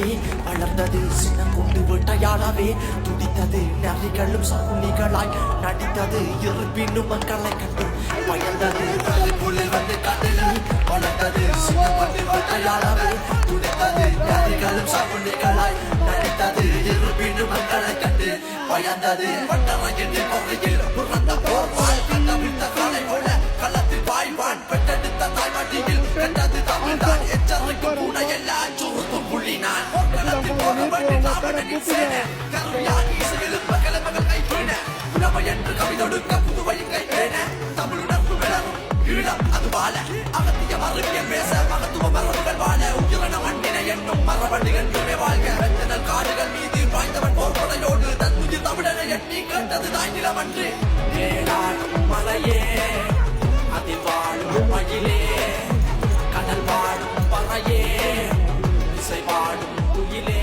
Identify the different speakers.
Speaker 1: மலையே வளர்ந்தது சின்ன கொண்டு வேட்டையாடவே துடித்தது நரிகளும் சகுனிகளாய் நடித்தது இருப்பினும் மக்களை கண்டு பயந்தது புலில் வந்து கண்டது வளர்ந்தது சின்ன கொண்டு வேட்டையாடவே துடித்தது நரிகளும் சகுனிகளாய் நடித்தது இருப்பினும் மக்களை கண்டு பயந்தது பட்டறையில் பொறையில் புறந்த போர்வாய் கண்டவிழ்ந்த காலை போல களத்தில் வாய்வான் பெற்றெடுத்த தாய்மாட்டியில் கண்டது தமிழ்தான் எச்சரிக்கும் கூட எல்லாம் சுருத்தும் புள்ளினான் களத்தில் போக வேண்டி ராவணனின் சேனை கருவியாகி இசையிலும் மகள் கைப்பேன உணவை என்று கவிதொடுக்க புதுவையும் கைப்பேன தமிழுணர்வு விளரும் ஈழம் அது வாழ அகத்திய மறுவியல் பேச மகத்துவ மரபுகள் வாழ உயிரின மண்ணினை என்னும் மரபணிகள் வாழ்க வெந்தனல் காடுகள் மீது வாய்ந்தவன் போர்படையோடு தன் உயிர் தமிழனை எண்ணி கண்டது தாய் நிலமன்று மலையே அதில் வாழும் மயிலே கடல் வாழும் பறையே இசை வாழும் குயிலே